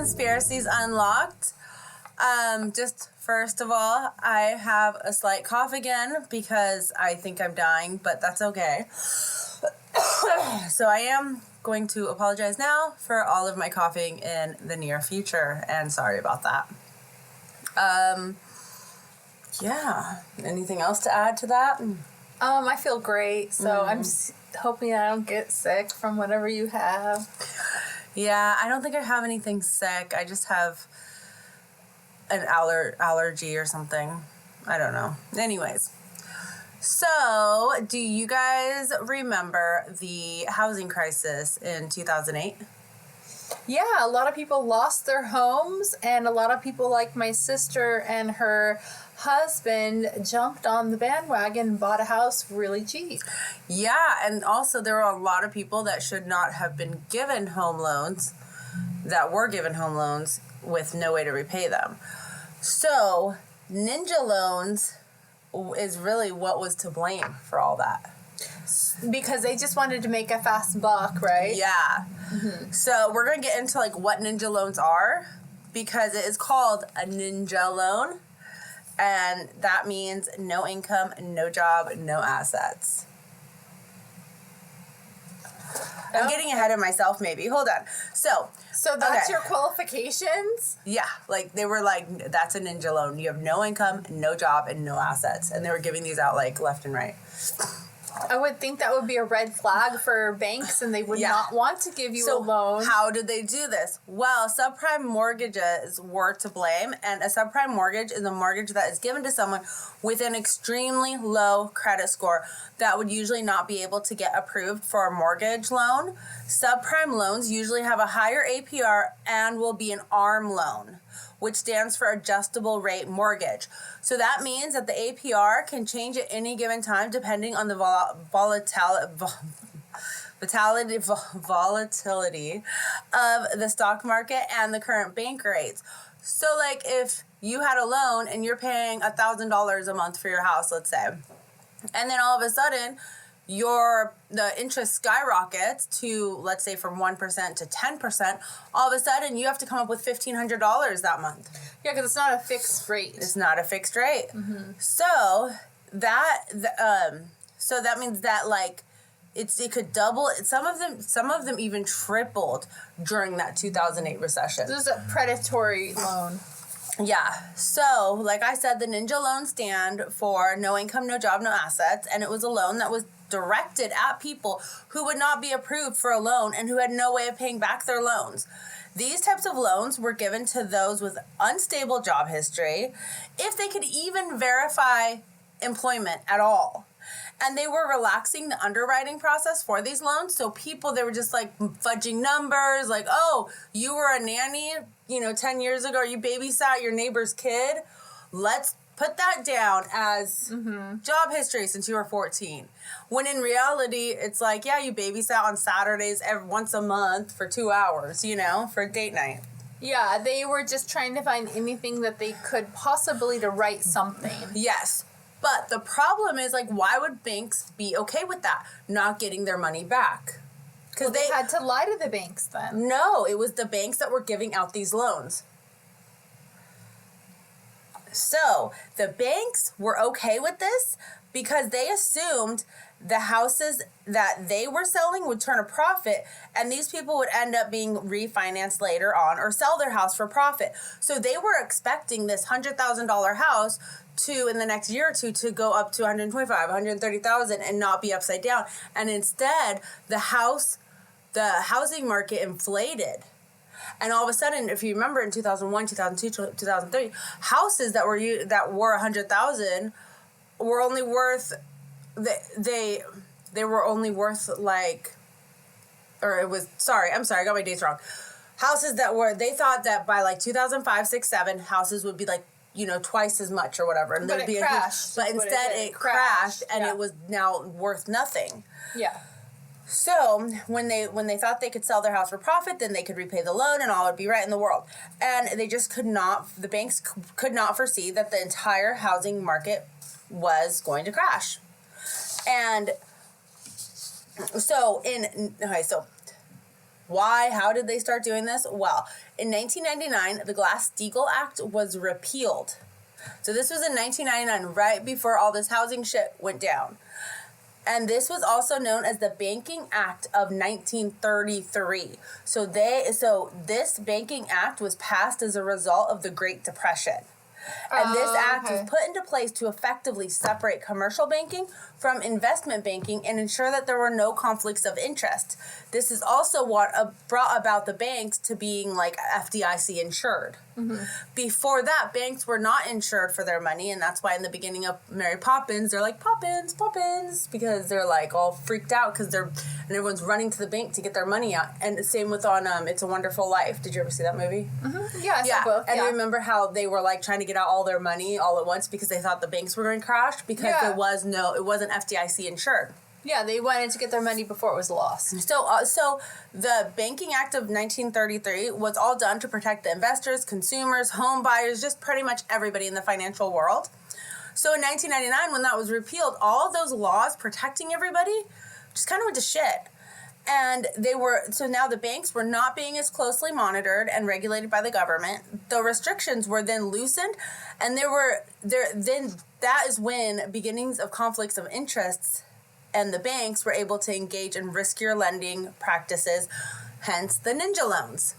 Conspiracies Unlocked. Just first of all, I have a slight cough again because I think I'm dying, but that's okay. So I am going to apologize now for all of my coughing in the near future, and sorry about that. Yeah. Anything else to add to that? I feel great, so I'm just hoping I don't get sick from whatever you have. Yeah, I don't think I have anything sick. I just have an allergy or something. I don't know. Anyways, so do you guys remember the housing crisis in 2008? Yeah, a lot of people lost their homes, and a lot of people like my sister and her husband jumped on the bandwagon and bought a house really cheap. Yeah, and also there were a lot of people that should not have been given home loans, that were given home loans with no way to repay them. So, Ninja Loans is really what was to blame for all that. Because they just wanted to make a fast buck, right? Yeah. Mm-hmm. So, we're going to get into what Ninja Loans are, because it is called a Ninja Loan. And that means no income, no job, no assets. I'm getting ahead of myself, maybe. Hold on. So that's your qualifications? Yeah. They were that's a ninja loan. You have no income, no job, and no assets. And they were giving these out, left and right. I would think that would be a red flag for banks, and they would not want to give you a loan. How did they do this? Well, subprime mortgages were to blame, and a subprime mortgage is a mortgage that is given to someone with an extremely low credit score that would usually not be able to get approved for a mortgage loan. Subprime loans usually have a higher APR and will be an ARM loan, which stands for adjustable rate mortgage. So that means that the APR can change at any given time depending on the volatility of the stock market and the current bank rates. So if you had a loan and you're paying $1,000 a month for your house, let's say, and then all of a sudden the interest skyrockets to, let's say, from 1% to 10%, all of a sudden you have to come up with $1,500 that month. Yeah, because it's not a fixed rate. It's not a fixed rate. Mm-hmm. So that means that it could double. Some of them even tripled during that 2008 recession. This is a predatory loan. Yeah. So, like I said, the Ninja Loan stand for no income, no job, no assets. And it was a loan that was directed at people who would not be approved for a loan and who had no way of paying back their loans. These types of loans were given to those with unstable job history, if they could even verify employment at all. And they were relaxing the underwriting process for these loans. So they were just fudging numbers, oh, you were a nanny, 10 years ago, you babysat your neighbor's kid. Let's put that down as job history since you were 14. When in reality, it's you babysat on Saturdays once a month for 2 hours, for a date night. Yeah, they were just trying to find anything that they could possibly to write something. Yes. But the problem is, why would banks be okay with that? Not getting their money back. Because they had to lie to the banks then. No, it was the banks that were giving out these loans. So, the banks were okay with this because they assumed the houses that they were selling would turn a profit, and these people would end up being refinanced later on or sell their house for profit. So they were expecting this $100,000 house in the next year or two to go up to $125,000, $130,000 and not be upside down. And instead, the housing market inflated. And all of a sudden, if you remember in 2001, 2002, 2003, houses that were $100,000 were only worth they were only worth I got my dates wrong. Houses they thought that by 2005, 6, 7, houses would be twice as much or whatever, and but it crashed. But instead it crashed, and it was now worth nothing. Yeah. So when they thought they could sell their house for profit, then they could repay the loan and all would be right in the world. And they just the banks could not foresee that the entire housing market was going to crash. And so Why? How did they start doing this? Well, in 1999, the Glass-Steagall Act was repealed. So this was in 1999, right before all this housing shit went down. And this was also known as the Banking Act of 1933. So this Banking Act was passed as a result of the Great Depression. And this act was put into place to effectively separate commercial banking from investment banking and ensure that there were no conflicts of interest. This is also what brought about the banks to being like FDIC insured. Mm-hmm. Before that, banks were not insured for their money, and that's why in the beginning of Mary Poppins, they're like, Poppins, Poppins, because they're like all freaked out because and everyone's running to the bank to get their money out. And the same with on It's a Wonderful Life. Did you ever see that movie? Mm-hmm. Yeah, I saw both. And remember how they were like trying to get out all their money all at once because they thought the banks were going to crash because it wasn't FDIC insured. Yeah, they wanted to get their money before it was lost. So the Banking Act of 1933 was all done to protect the investors, consumers, home buyers, just pretty much everybody in the financial world. So in 1999, when that was repealed, all of those laws protecting everybody just kind of went to shit. And now the banks were not being as closely monitored and regulated by the government. The restrictions were then loosened, and that is when beginnings of conflicts of interests and the banks were able to engage in riskier lending practices, hence the ninja loans.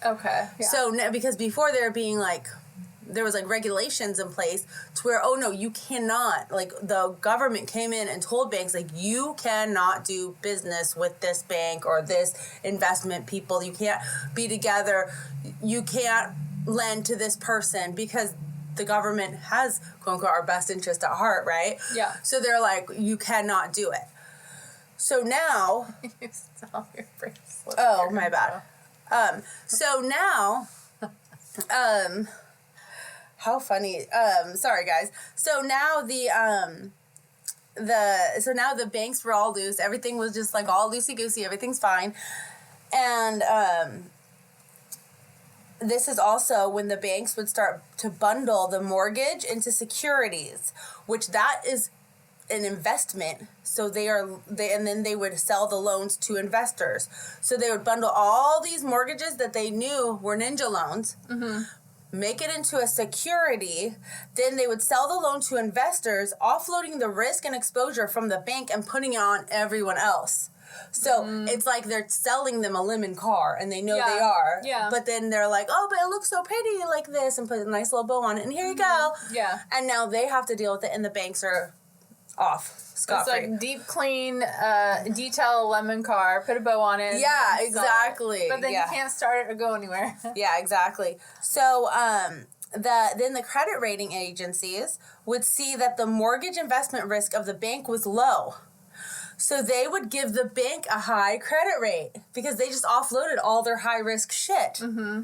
Okay. Yeah. So, because before there was like regulations in place to where, oh no, you cannot, like the government came in and told banks, like, you cannot do business with this bank or this investment people. You can't be together. You can't lend to this person because the government has, quote unquote, our best interest at heart, right? Yeah. So they're like, you cannot do it. So now... Oh, my bad. So now... how funny. Sorry, guys. So now the banks were all loose. Everything was just like all loosey-goosey. Everything's fine. And... this is also when the banks would start to bundle the mortgage into securities, which that is an investment. So and then they would sell the loans to investors. So they would bundle all these mortgages that they knew were ninja loans, mm-hmm. make it into a security. Then they would sell the loan to investors, offloading the risk and exposure from the bank and putting it on everyone else. So it's like they're selling them a lemon car, and they know they are. Yeah. But then they're like, oh, but it looks so pretty like this, and put a nice little bow on it, and here you go. Yeah. And now they have to deal with it, and the banks are off scot-free. It's like deep clean, detail lemon car, put a bow on it. Yeah, exactly. But then you can't start it or go anywhere. Yeah, exactly. So then the credit rating agencies would see that the mortgage investment risk of the bank was low. So they would give the bank a high credit rate because they just offloaded all their high-risk shit. Mm-hmm.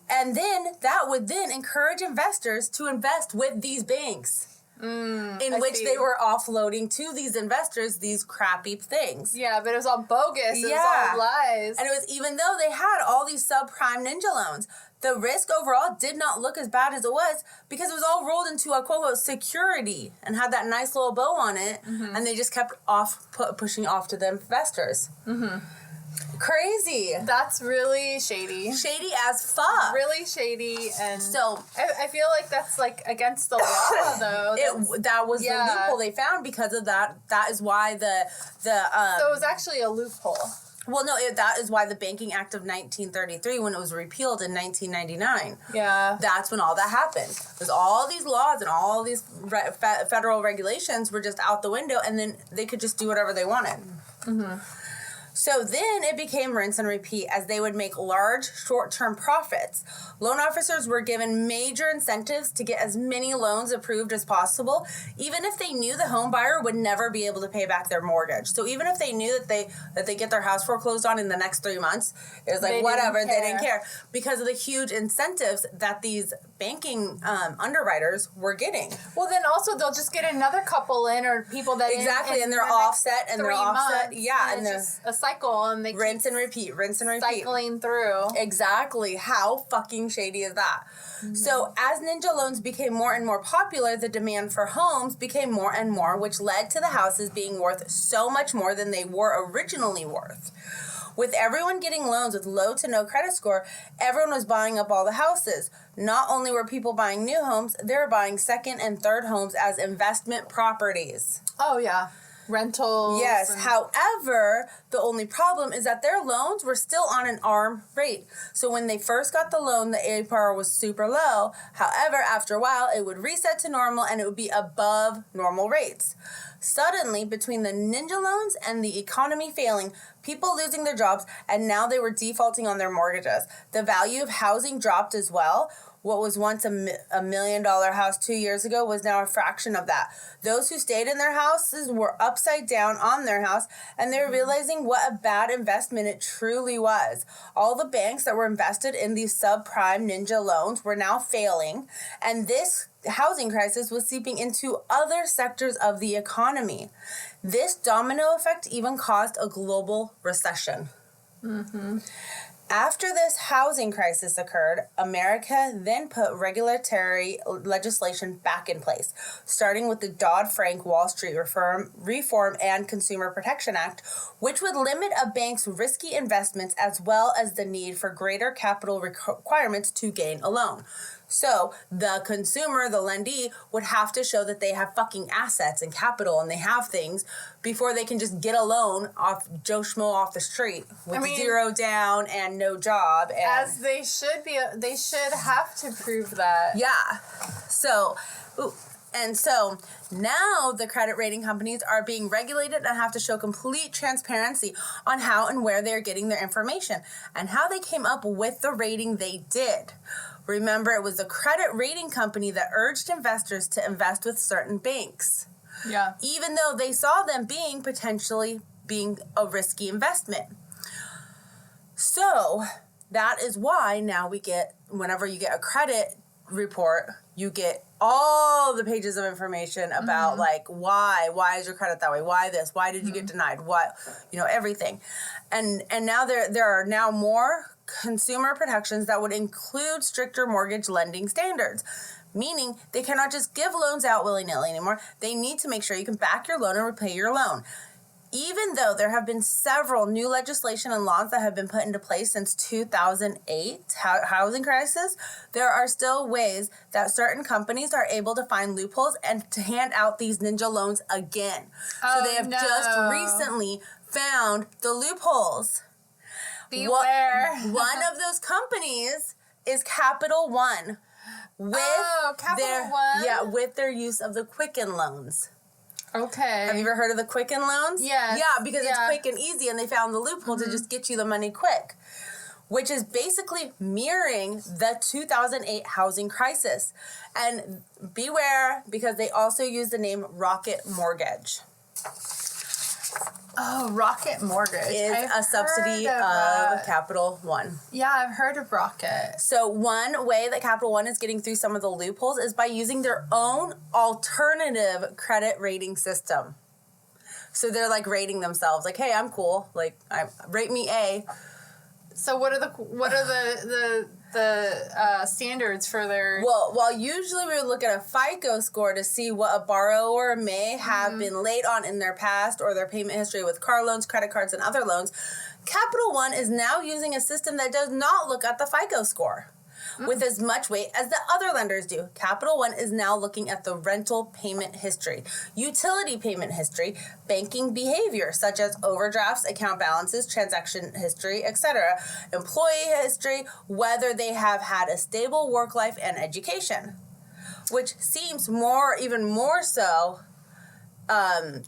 And then that would then encourage investors to invest with these banks. They were offloading to these investors these crappy things. Yeah, but it was all bogus. It was all lies. And it was, even though they had all these subprime ninja loans, the risk overall did not look as bad as it was because it was all rolled into a quote-unquote security and had that nice little bow on it, mm-hmm. and they just kept pushing off to the investors. Mm-hmm. Crazy. That's really shady. Shady as fuck. Really shady, and so I feel like that's like against the law, though. That was the loophole they found because of that. That is why so it was actually a loophole. Well, no, that is why the Banking Act of 1933, when it was repealed in 1999, that's when all that happened. Because all these laws and all these federal regulations were just out the window, and then they could just do whatever they wanted. Mm-hmm. So then it became rinse and repeat as they would make large short-term profits. Loan officers were given major incentives to get as many loans approved as possible, even if they knew the home buyer would never be able to pay back their mortgage. So even if they knew that they get their house foreclosed on in the next 3 months, it was like whatever, they didn't care because of the huge incentives that these banking underwriters were getting. Well, then also they'll just get another couple in or people that and they're offset and they're offset. Yeah, and they're just a cycle, and they rinse and repeat, cycling through. Exactly. How fucking shady is that? Mm-hmm. So as ninja loans became more and more popular, the demand for homes became more and more, which led to the houses being worth so much more than they were originally worth. With everyone getting loans with low to no credit score, everyone was buying up all the houses. Not only were people buying new homes, they were buying second and third homes as investment properties. Oh, yeah. Rentals. Yes. However, the only problem is that their loans were still on an ARM rate. So when they first got the loan, the APR was super low. However, after a while, it would reset to normal and it would be above normal rates. Suddenly, between the ninja loans and the economy failing, people losing their jobs, and now they were defaulting on their mortgages, the value of housing dropped as well. What was once a $1 million house 2 years ago was now a fraction of that. Those who stayed in their houses were upside down on their house, and they were realizing what a bad investment it truly was. All the banks that were invested in these subprime ninja loans were now failing, and this housing crisis was seeping into other sectors of the economy. This domino effect even caused a global recession. Mm-hmm. After this housing crisis occurred, America then put regulatory legislation back in place, starting with the Dodd-Frank Wall Street Reform and Consumer Protection Act, which would limit a bank's risky investments as well as the need for greater capital requirements to gain a loan. So the consumer, the lendee, would have to show that they have fucking assets and capital and they have things before they can just get a loan off Joe Schmo off the street with zero down and no job. And as they should be, they should have to prove that. Yeah. So now the credit rating companies are being regulated and have to show complete transparency on how and where they're getting their information and how they came up with the rating they did. Remember, it was the credit rating company that urged investors to invest with certain banks. Yeah. Even though they saw them potentially being a risky investment. So that is why now whenever you get a credit report, you get all the pages of information about why is your credit that way? Why this? Why did you get denied? What, everything. And now there are now more consumer protections that would include stricter mortgage lending standards, meaning they cannot just give loans out willy-nilly anymore. They need to make sure you can back your loan and repay your loan. Even though there have been several new legislation and laws that have been put into place since 2008 housing crisis, there are still ways that certain companies are able to find loopholes and to hand out these ninja loans again. So they have just recently found the loopholes. Beware. One of those companies is Capital One. Capital One? Yeah, with their use of the Quicken loans. Okay. Have you ever heard of the Quicken loans? Yes. Yeah, because it's quick and easy, and they found the loophole to just get you the money quick, which is basically mirroring the 2008 housing crisis. And beware, because they also use the name Rocket Mortgage. Oh, Rocket Mortgage. Is a subsidy of Capital One. Yeah, I've heard of Rocket. So one way that Capital One is getting through some of the loopholes is by using their own alternative credit rating system. So they're rating themselves hey, I'm cool. Rate me A. So what are the standards for their... Well, usually we would look at a FICO score to see what a borrower may have been late on in their past or their payment history with car loans, credit cards, and other loans. Capital One is now using a system that does not look at the FICO score with as much weight as the other lenders do. Capital One is now looking at the rental payment history, utility payment history, banking behavior such as overdrafts, account balances, transaction history, etc., employee history, whether they have had a stable work life and education, which seems even more so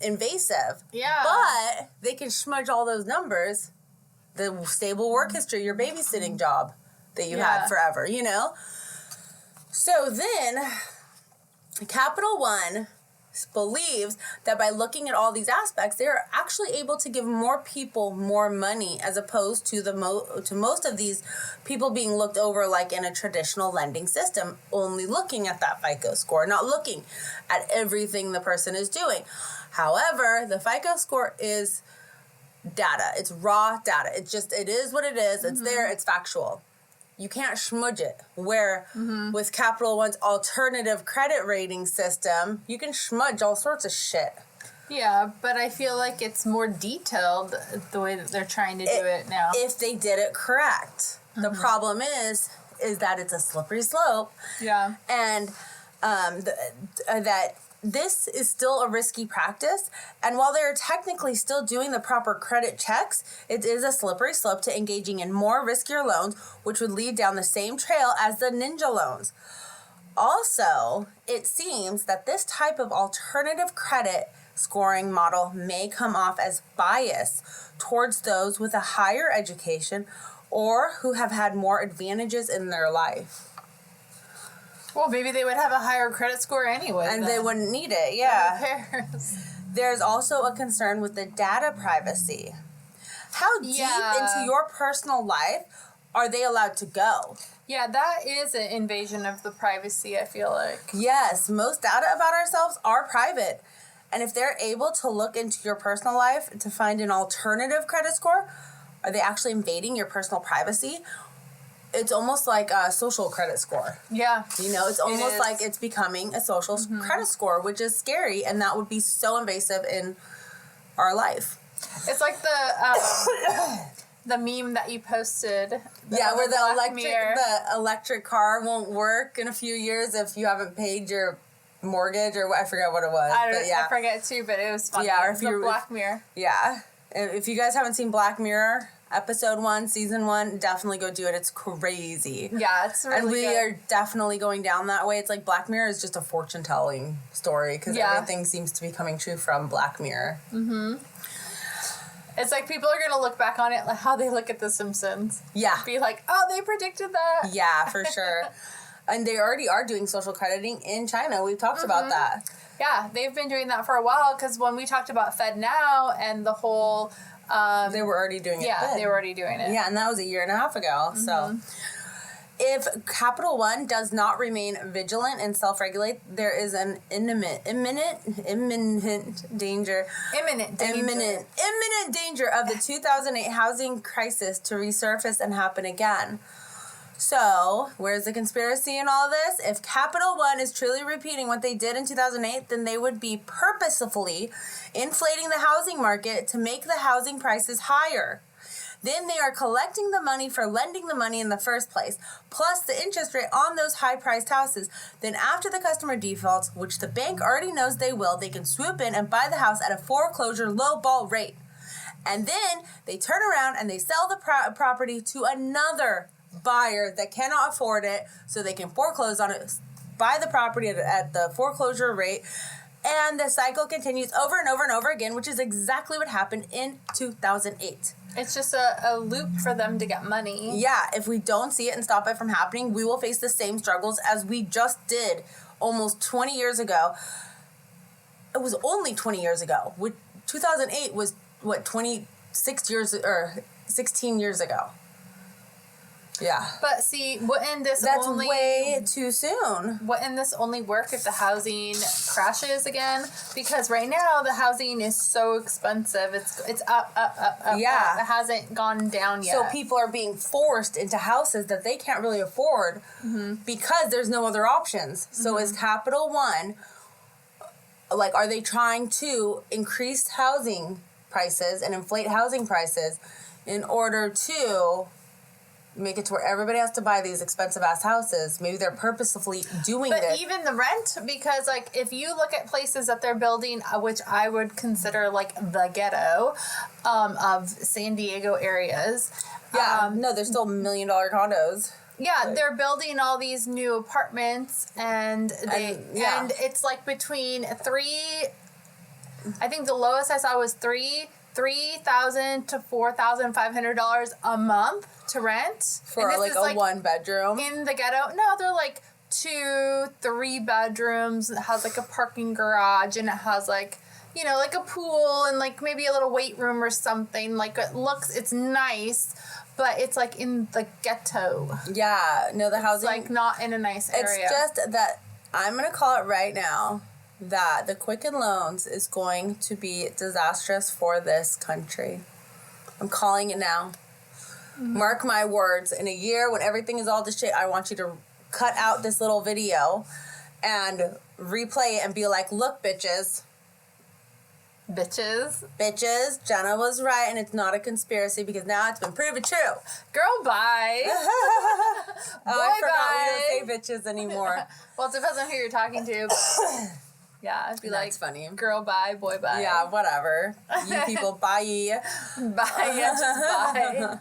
invasive. Yeah. But they can smudge all those numbers, the stable work history, your babysitting job that you had forever, So then, Capital One believes that by looking at all these aspects, they're actually able to give more people more money as opposed to to most of these people being looked over in a traditional lending system, only looking at that FICO score, not looking at everything the person is doing. However, the FICO score is data. It's raw data. It is what it is. It's there. It's factual. You can't smudge it. Where with Capital One's alternative credit rating system, you can smudge all sorts of shit. Yeah, but I feel like it's more detailed the way that they're trying to do it now. If they did it correct. The problem is that it's a slippery slope. Yeah. And that this is still a risky practice. And while they're technically still doing the proper credit checks, it is a slippery slope to engaging in more riskier loans, which would lead down the same trail as the ninja loans. Also, it seems that this type of alternative credit scoring model may come off as biased towards those with a higher education or who have had more advantages in their life. Well, maybe they would have a higher credit score anyway. And they wouldn't need it, yeah. Who cares? There's also a concern with the data privacy. How deep into your personal life are they allowed to go? Yeah, that is an invasion of the privacy, I feel like. Yes, most data about ourselves are private. And if they're able to look into your personal life to find an alternative credit score, are they actually invading your personal privacy? It's almost like a social credit score. Yeah. You know, it's almost like it's becoming a social credit score, which is scary, and that would be so invasive in our life. It's like the meme that you posted. Where the electric car won't work in a few years if you haven't paid your mortgage, or I forget what it was. I forget too, but it was funny. Yeah, or if you Black Mirror. Yeah. If you guys haven't seen Black Mirror, episode 1, season 1, definitely go do it. It's crazy. Yeah, it's really And we good. are definitely going down that way. It's like Black Mirror is just a fortune-telling story because everything seems to be coming true from Black Mirror. Mm-hmm. It's like people are going to look back on it like how they look at The Simpsons. Yeah. Be like, oh, they predicted that. Yeah, for sure. And they already are doing social crediting in China. We've talked about that. Yeah, they've been doing that for a while because when we talked about FedNow and the whole... they were already doing it. Yeah, they were already doing it. Yeah, and that was a year and a half ago. So if Capital One does not remain vigilant and self-regulate, there is an imminent danger of the 2008 housing crisis to resurface and happen again. So, where's the conspiracy in all this? If Capital One is truly repeating what they did in 2008, then they would be purposefully inflating the housing market to make the housing prices higher. Then they are collecting the money for lending the money in the first place, plus the interest rate on those high-priced houses. Then after the customer defaults, which the bank already knows they will, they can swoop in and buy the house at a foreclosure low-ball rate. And then they turn around and they sell the property to another buyer that cannot afford it, so they can foreclose on it, buy the property at the foreclosure rate, and the cycle continues over and over and over again, which is exactly what happened in 2008. It's just a loop for them to get money. Yeah, if we don't see it and stop it from happening, we will face the same struggles as we just did almost 20 years ago. It was only 20 years ago. 2008 was, 26 years, or 16 years ago. Yeah. But see, wouldn't this That's way too soon. Wouldn't this only work if the housing crashes again? Because right now the housing is so expensive. It's up. Yeah. Up. It hasn't gone down yet. So people are being forced into houses that they can't really afford because there's no other options. So is Capital One, like, are they trying to increase housing prices and inflate housing prices in order to make it to where everybody has to buy these expensive ass houses? Maybe they're purposefully doing this. But even the rent, because like if you look at places that they're building, which I would consider like the ghetto of San Diego areas. Yeah, no, they're still $1 million condos. Yeah, they're building all these new apartments, and and it's like between I think the lowest I saw was $3,000 to $4,500 a month to rent for like a 1 bedroom in the ghetto. No, they're like 2-3 bedrooms. It has like a parking garage, and it has like, you know, like a pool and like maybe a little weight room or something. Like it's nice, but it's like in the ghetto. Yeah, no, the housing, like not in a nice area. It's just that I'm gonna call it right now that the Quicken Loans is going to be disastrous for this country. I'm calling it now. Mark my words. In a year, when everything is all the shit, I want you to cut out this little video and replay it and be like, look, bitches, Bitches. Jenna was right, and it's not a conspiracy because now it's been proven true. Girl, bye. I forgot bye. we don't say bitches anymore. Well, it depends on who you're talking to. But yeah, it'd be That's like, funny. girl, bye, boy, bye. Yeah, whatever. You people, bye. Bye, yes, bye.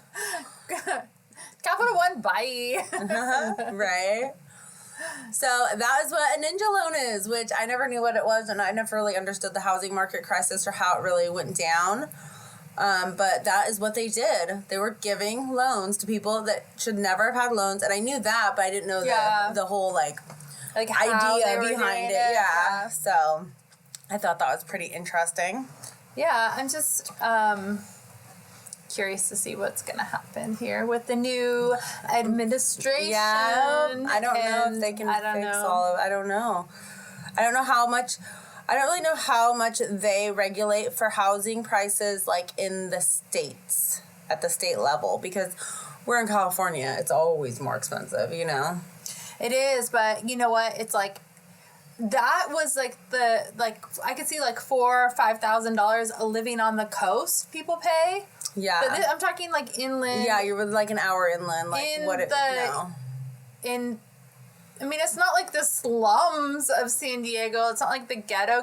Capital One, bye. Right? So that is what a ninja loan is, which I never knew what it was, and I never really understood the housing market crisis or how it really went down. But that is what they did. They were giving loans to people that should never have had loans, and I knew that, but I didn't know the whole like how idea behind it. Yeah. So I thought that was pretty interesting. Yeah, I'm just curious to see what's going to happen here with the new administration. Yeah, I don't know if they can fix all of it. I don't know. I don't know how much. I don't really know how much they regulate for housing prices, like in the states, at the state level, because we're in California. It's always more expensive, you know? It is, but you know what? It's like, that was like I could see like $4,000 or $5,000 living on the coast people pay. Yeah. But I'm talking like inland. Yeah, you're like an hour inland. Like in what it, no. I mean, it's not like the slums of San Diego. It's not like the ghetto,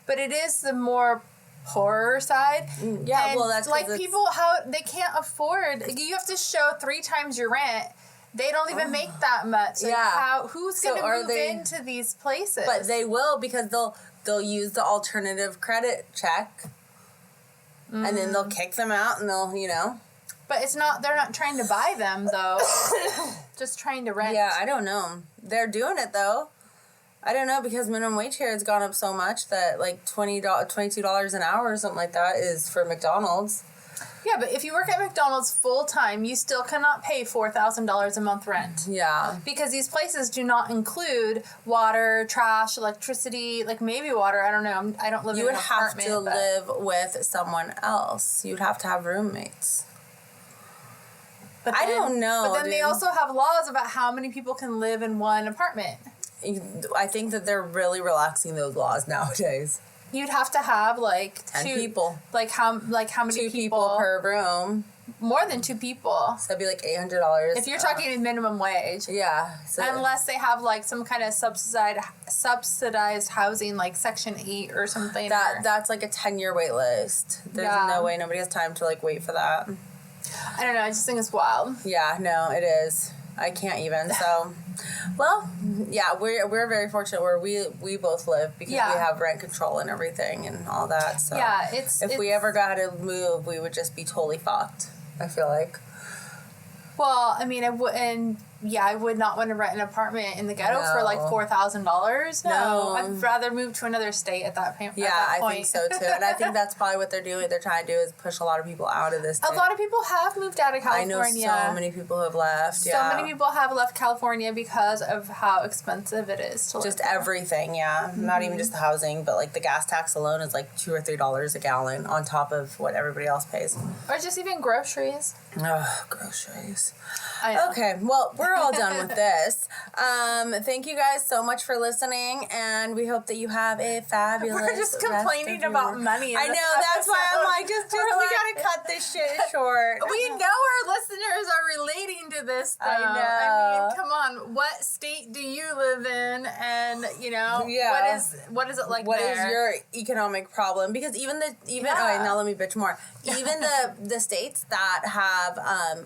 but it is the more poorer side. Yeah, and well, that's like people, how they can't afford. You have to show 3 times your rent. They don't even make that much. Like who's going to move into these places? But they will, because they'll use the alternative credit check, and then they'll kick them out, and they'll, you know. But it's not. They're not trying to buy them though. Just trying to rent. Yeah, I don't know. They're doing it though. I don't know, because minimum wage here has gone up so much that like $22 an hour or something like that is for McDonald's. Yeah, but if you work at McDonald's full time, you still cannot pay $4,000 a month rent. Yeah. Because these places do not include water, trash, electricity, like maybe water. I don't know. I don't live in an apartment. You would have to live with someone else. You'd have to have roommates. But I don't know. But then they also have laws about how many people can live in one apartment. I think that they're really relaxing those laws nowadays. You'd have to have like 10 2 people. Like how many 2 people per room. More than 2 people. So that'd be like $800. If you're talking minimum wage. Yeah. So unless they have like some kind of subsidized housing, like Section 8 or something. That's like a 10-year wait list. There's no way nobody has time to like wait for that. I don't know. I just think it's wild. Yeah, no, it is. I can't even. So, well, yeah, we're very fortunate where we both live, because we have rent control and everything and all that. So yeah, if we ever got to move, we would just be totally fucked, I feel like. Well, I mean, I would not want to rent an apartment in the ghetto for like $4,000. No, I'd rather move to another state at that point. Yeah, I think so too, and I think that's probably what they're doing. What they're trying to do is push a lot of people out of this state. A lot of people have moved out of California. I know so many people have left. So many people have left California because of how expensive it is to live just there. Everything. Yeah, not even just the housing, but like the gas tax alone is like $2 or $3 a gallon on top of what everybody else pays. Or just even groceries. Oh, groceries. I know. Okay, well, we're all done with this. Thank you guys so much for listening, and we hope that you have a fabulous We're just complaining about money. I know, that's why I'm like, just we gotta cut this shit short. We know our listeners are relating to this, though. I know. I mean, come on. What state do you live in? And, you know, what is it like What there? is your economic problem? Because okay, now let me bitch more. Even the states that have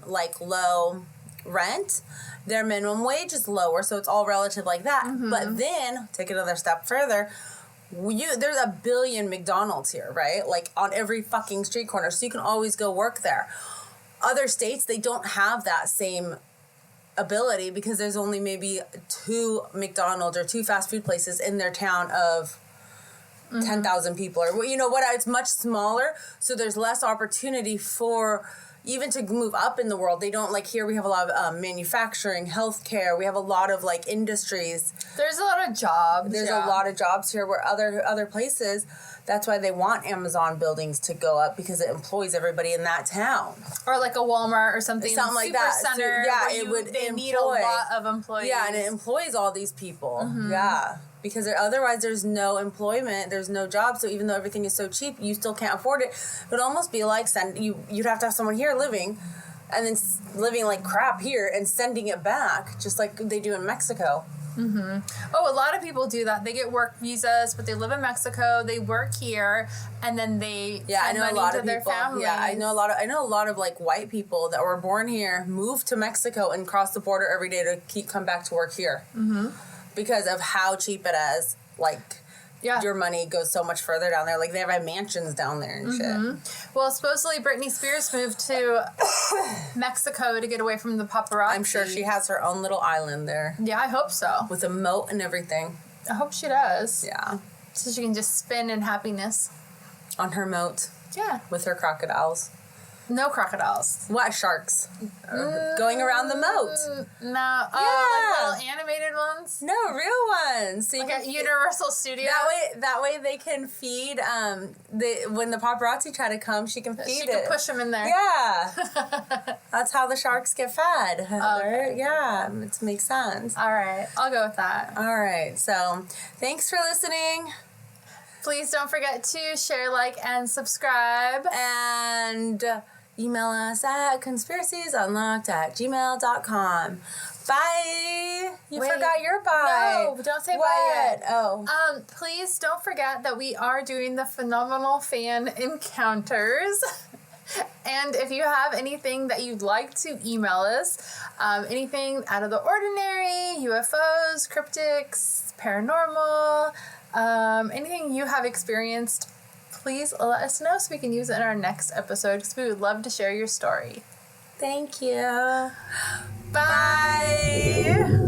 like low rent, their minimum wage is lower, so it's all relative like that. Mm-hmm. But then take it another step further. There's a billion McDonald's here, right? Like on every fucking street corner, so you can always go work there. Other states, they don't have that same ability because there's only maybe 2 McDonald's or 2 fast food places in their town of 10,000 people, or you know what? It's much smaller, so there's less opportunity for even to move up in the world. They don't, like here we have a lot of manufacturing, healthcare. We have a lot of like industries. There's a lot of jobs. There's a lot of jobs here where other places. That's why they want Amazon buildings to go up, because it employs everybody in that town. Or like a Walmart or something like super that. center. So, yeah, where they would need a lot of employees. Yeah, and it employs all these people. Mm-hmm. Yeah. because otherwise there's no employment, there's no job. So even though everything is so cheap, you still can't afford it. It would almost be like you'd have to have someone here living, and then living like crap here and sending it back, just like they do in Mexico. Mm-hmm. Oh, a lot of people do that. They get work visas, but they live in Mexico. They work here, and then they I know send a money lot to of their people. families. Yeah, I know a lot of like white people that were born here, moved to Mexico, and cross the border every day to come back to work here, because of how cheap it is. Like, your money goes so much further down there. Like, they have mansions down there and shit. Well, supposedly Britney Spears moved to Mexico to get away from the paparazzi. I'm sure she has her own little island there. Yeah, I hope so. With a moat and everything. I hope she does. Yeah. So she can just spin in happiness. On her moat. Yeah. With her crocodiles. No crocodiles. What? Sharks. Going around the moat. No. Oh, like little animated ones? No, real ones. So like at Universal Studios? That way they can feed, when the paparazzi try to come, she can feed it. She can push them in there. Yeah. That's how the sharks get fed. Okay. Yeah, it makes sense. All right. I'll go with that. All right. So, thanks for listening. Please don't forget to share, like, and subscribe. And email us at conspiraciesunlocked@gmail.com. Bye. You forgot your bye. No, don't say what? Bye yet. Oh. Please don't forget that we are doing the Phenomenal Fan Encounters. And if you have anything that you'd like to email us, anything out of the ordinary, UFOs, cryptics, paranormal, anything you have experienced, please let us know so we can use it in our next episode, because we would love to share your story. Thank you. Bye.